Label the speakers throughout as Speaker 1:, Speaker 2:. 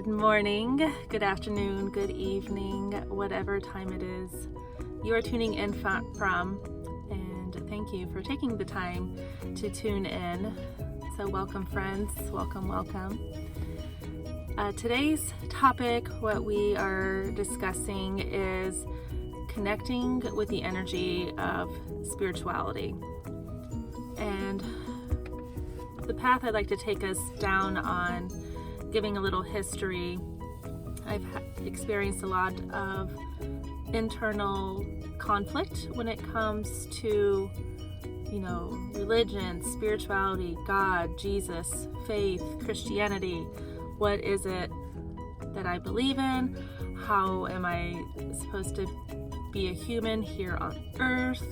Speaker 1: Good morning, good afternoon, good evening, whatever time it is you are tuning in from, and thank you for taking the time to tune in. So welcome friends, welcome. Today's topic, what we are discussing is connecting with the energy of spirituality. And the path I'd like to take us down on, giving a little history. I've experienced a lot of internal conflict when it comes to, religion, spirituality, God, Jesus, faith, Christianity. What is it that I believe in? How am I supposed to be a human here on earth?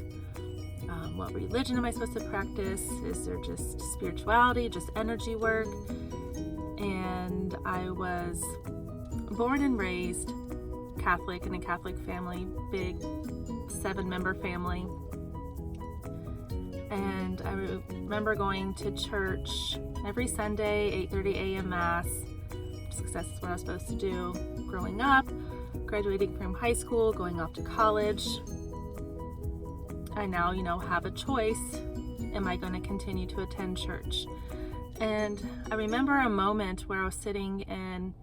Speaker 1: What religion am I supposed to practice? Is there just spirituality, just energy work? And I was born and raised Catholic in a Catholic family, big 7-member family. And I remember going to church every Sunday, 8:30 a.m. Mass, just because that's what I was supposed to do growing up, graduating from high school, going off to college. I now, have a choice. Am I going to continue to attend church? And I remember a moment where I was sitting in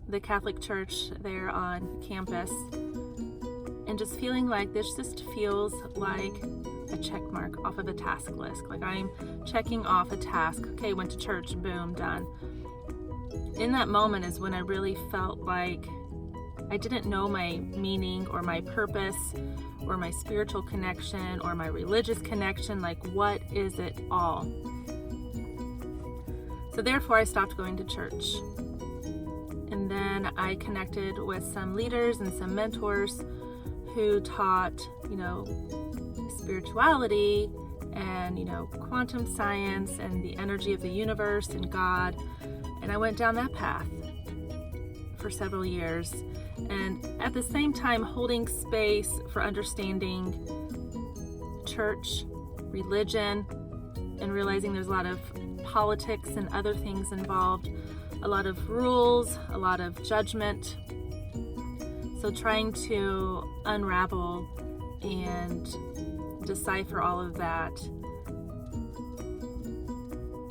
Speaker 1: the Catholic church there on campus and just feeling like this just feels like a check mark off of a task list. Like I'm checking off a task. Okay, went to church, boom, done. In that moment is when I really felt like I didn't know my meaning or my purpose or my spiritual connection or my religious connection. Like, what is it all? So therefore, I stopped going to church. And then I connected with some leaders and some mentors who taught, spirituality and, quantum science and the energy of the universe and God. And I went down that path for several years. And at the same time, holding space for understanding church, religion, and realizing there's a lot of politics and other things involved, a lot of rules, a lot of judgment. So trying to unravel and decipher all of that.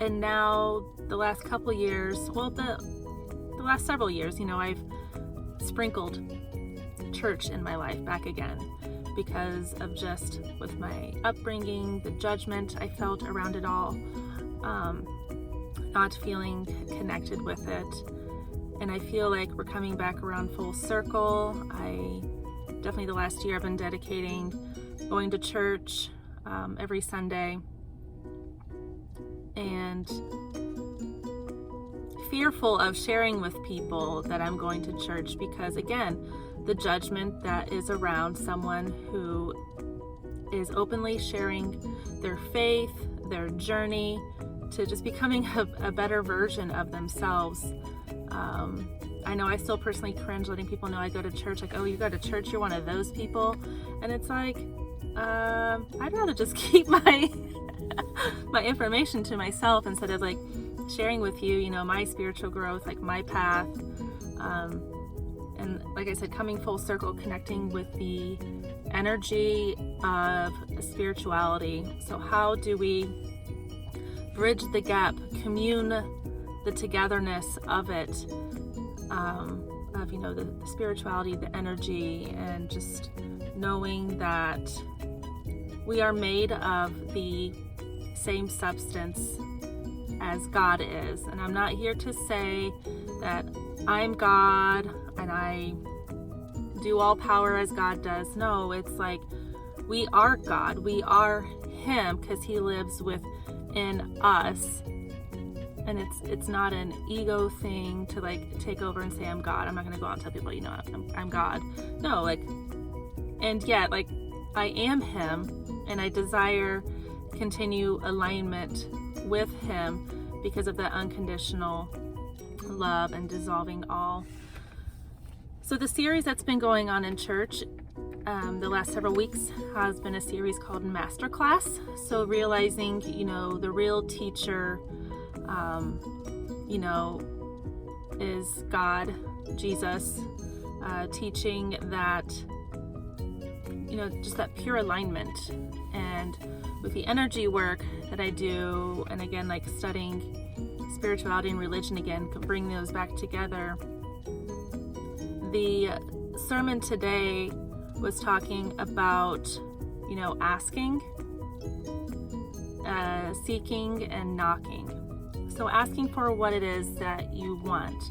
Speaker 1: And now the last couple years, the last several years, I've sprinkled church in my life back again because of just with my upbringing, the judgment I felt around it all, not feeling connected with it. And I feel like we're coming back around full circle. Definitely the last year I've been dedicating going to church every Sunday, and fearful of sharing with people that I'm going to church because, again, the judgment that is around someone who is openly sharing their faith, their journey to just becoming a better version of themselves. I know I still personally cringe letting people know I go to church, like, oh, you go to church, you're one of those people. And it's like, I'd rather just keep my my information to myself instead of like sharing with you, my spiritual growth, like my path. And like I said, coming full circle, connecting with the energy of spirituality. So how do we bridge the gap, commune the togetherness of it, of the spirituality, the energy, and just knowing that we are made of the same substance as God is. And I'm not here to say that I'm God and I do all power as God does. No, it's like we are God. We are Him because He lives within us. And it's not an ego thing to like take over and say I'm God. I'm not going to go out and tell people, I'm God. No, and yet I am Him, and I desire continue alignment with Him because of that unconditional love and dissolving all. So the series that's been going on in church the last several weeks has been a series called Masterclass. So realizing, the real teacher, is God, Jesus, teaching that, just that pure alignment. And with the energy work that I do, and again, like studying spirituality and religion again, can bring those back together. The sermon today was talking about, asking, seeking, and knocking. So asking for what it is that you want,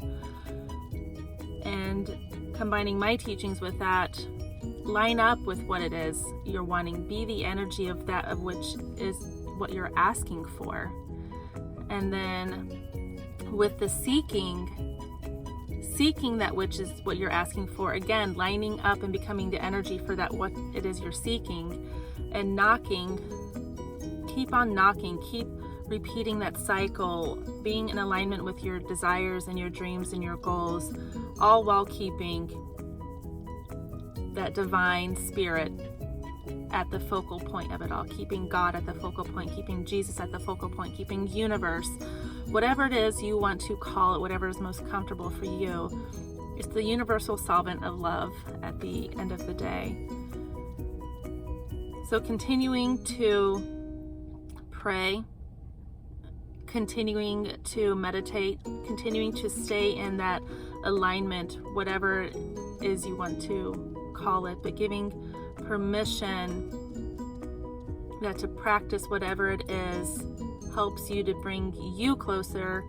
Speaker 1: and combining my teachings with that, line up with what it is you're wanting. Be the energy of that, of which is what you're asking for. And then with the seeking that which is what you're asking for, again, lining up and becoming the energy for that, what it is you're seeking. And knocking, keep on knocking, keep repeating that cycle, being in alignment with your desires and your dreams and your goals, all while keeping that divine spirit at the focal point of it all, keeping God at the focal point, keeping Jesus at the focal point, keeping universe, whatever it is you want to call it, whatever is most comfortable for you. It's the universal solvent of love at the end of the day. So continuing to pray, continuing to meditate, continuing to stay in that alignment, whatever it is you want to call it, but giving permission that to practice whatever it is helps you to bring you closer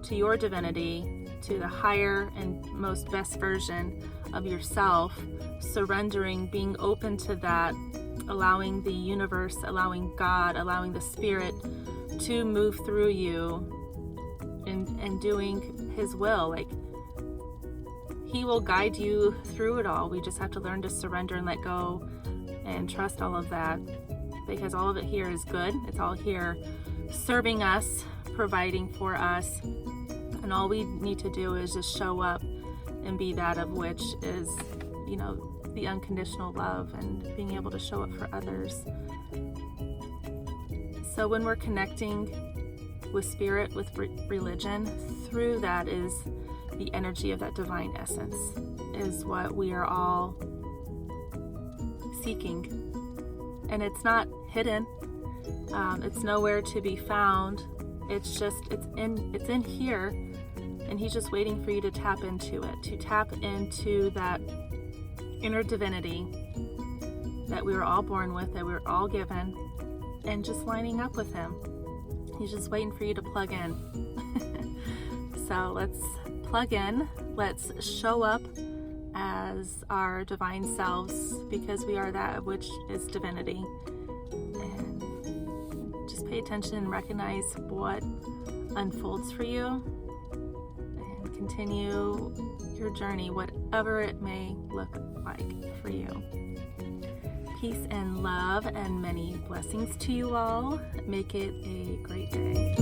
Speaker 1: to your divinity, to the higher and most best version of yourself, surrendering, being open to that, allowing the universe, allowing God, allowing the spirit to move through you and doing his will. Like, he will guide you through it all. We just have to learn to surrender and let go and trust all of that, because all of it here is good. It's all here serving us, providing for us, and all we need to do is just show up and be that of which is, the unconditional love, and being able to show up for others. So when we're connecting with spirit, with religion, through that is the energy of that divine essence, is what we are all seeking. And it's not hidden. It's nowhere to be found. It's in here, and he's just waiting for you to tap into it, to tap into that inner divinity that we were all born with, that we were all given, and just lining up with him. He's just waiting for you to plug in. So let's plug in. Let's show up as our divine selves, because we are that which is divinity. And just pay attention and recognize what unfolds for you, and continue your journey, whatever it may look like for you. Peace and love and many blessings to you all. Make it a great day.